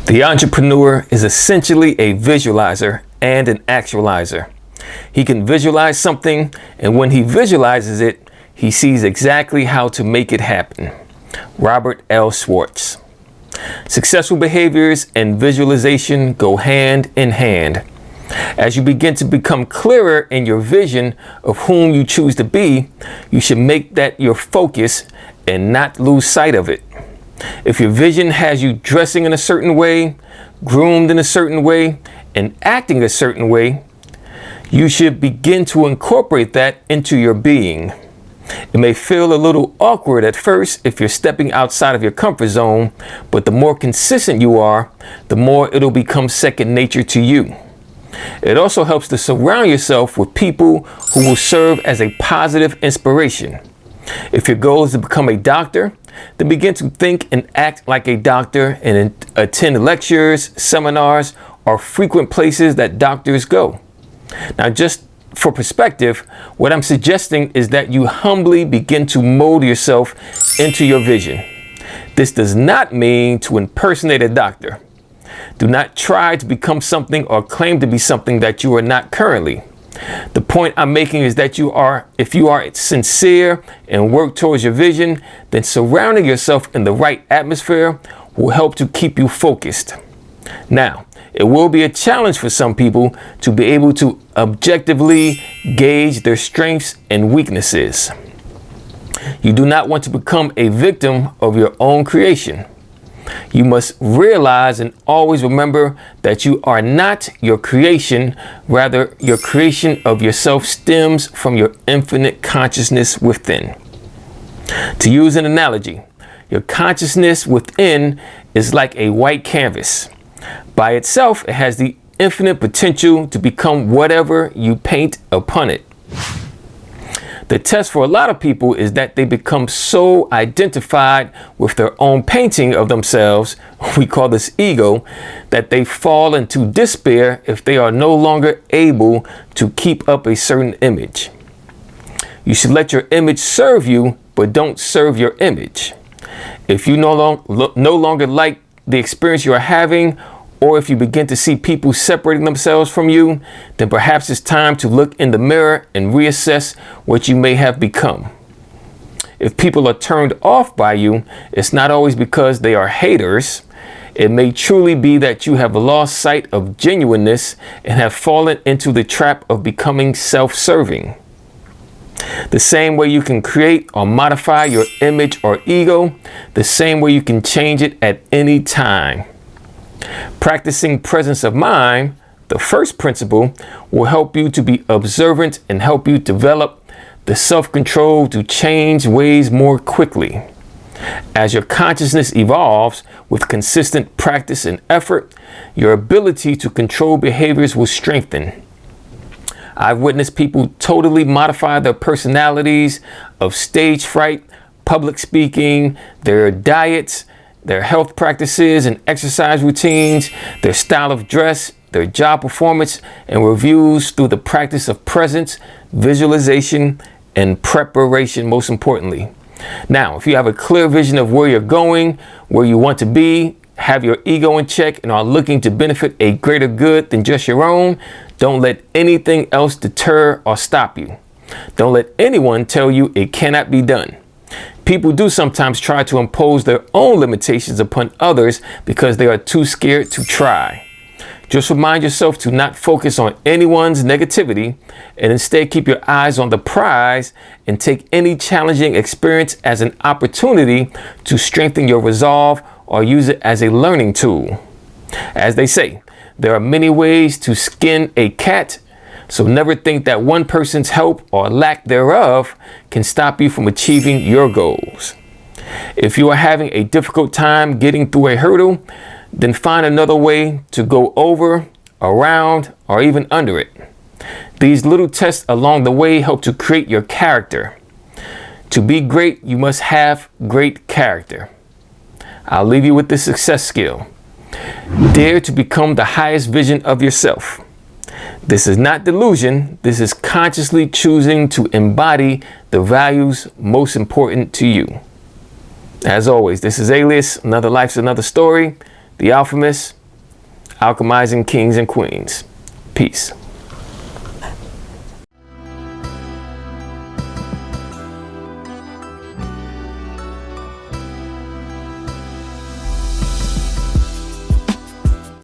The entrepreneur is essentially a visualizer and an actualizer. He can visualize something, and when he visualizes it, he sees exactly how to make it happen. Robert L. Schwartz. Successful behaviors and visualization go hand in hand. As you begin to become clearer in your vision of whom you choose to be, you should make that your focus and not lose sight of it. If your vision has you dressing in a certain way, groomed in a certain way, and acting a certain way, you should begin to incorporate that into your being. It may feel a little awkward at first if you're stepping outside of your comfort zone, but the more consistent you are, the more it'll become second nature to you. It also helps to surround yourself with people who will serve as a positive inspiration. If your goal is to become a doctor, then begin to think and act like a doctor and attend lectures, seminars, or frequent places that doctors go. Now, just for perspective, what I'm suggesting is that you humbly begin to mold yourself into your vision. This does not mean to impersonate a doctor. Do not try to become something or claim to be something that you are not currently. The point I'm making is that if you are sincere and work towards your vision, then surrounding yourself in the right atmosphere will help to keep you focused. Now, it will be a challenge for some people to be able to objectively gauge their strengths and weaknesses. You do not want to become a victim of your own creation. You must realize and always remember that you are not your creation. Rather, your creation of yourself stems from your infinite consciousness within. To use an analogy, your consciousness within is like a white canvas. By itself, it has the infinite potential to become whatever you paint upon it. The test for a lot of people is that they become so identified with their own painting of themselves, we call this ego, that they fall into despair if they are no longer able to keep up a certain image. You should let your image serve you, but don't serve your image. If you no longer like the experience you are having, or if you begin to see people separating themselves from you, then perhaps it's time to look in the mirror and reassess what you may have become. If people are turned off by you, it's not always because they are haters. It may truly be that you have lost sight of genuineness and have fallen into the trap of becoming self-serving. The same way you can create or modify your image or ego, the same way you can change it at any time. Practicing presence of mind, the first principle, will help you to be observant and help you develop the self-control to change ways more quickly. As your consciousness evolves with consistent practice and effort, your ability to control behaviors will strengthen. I've witnessed people totally modify their personalities of stage fright, public speaking, their diets, their health practices and exercise routines, their style of dress, their job performance, and reviews through the practice of presence, visualization, and preparation, most importantly. Now, if you have a clear vision of where you're going, where you want to be, have your ego in check, and are looking to benefit a greater good than just your own, don't let anything else deter or stop you. Don't let anyone tell you it cannot be done. People do sometimes try to impose their own limitations upon others because they are too scared to try. Just remind yourself to not focus on anyone's negativity and instead keep your eyes on the prize and take any challenging experience as an opportunity to strengthen your resolve or use it as a learning tool. As they say, there are many ways to skin a cat, so never think that one person's help or lack thereof can stop you from achieving your goals. If you are having a difficult time getting through a hurdle, then find another way to go over, around, or even under it. These little tests along the way help to create your character. To be great, you must have great character. I'll leave you with this success skill. Dare to become the highest vision of yourself. This is not delusion. This is consciously choosing to embody the values most important to you. As always, this is A.L.I.A.S. Another life's another story. The Alphamist, alchemizing kings and queens. Peace.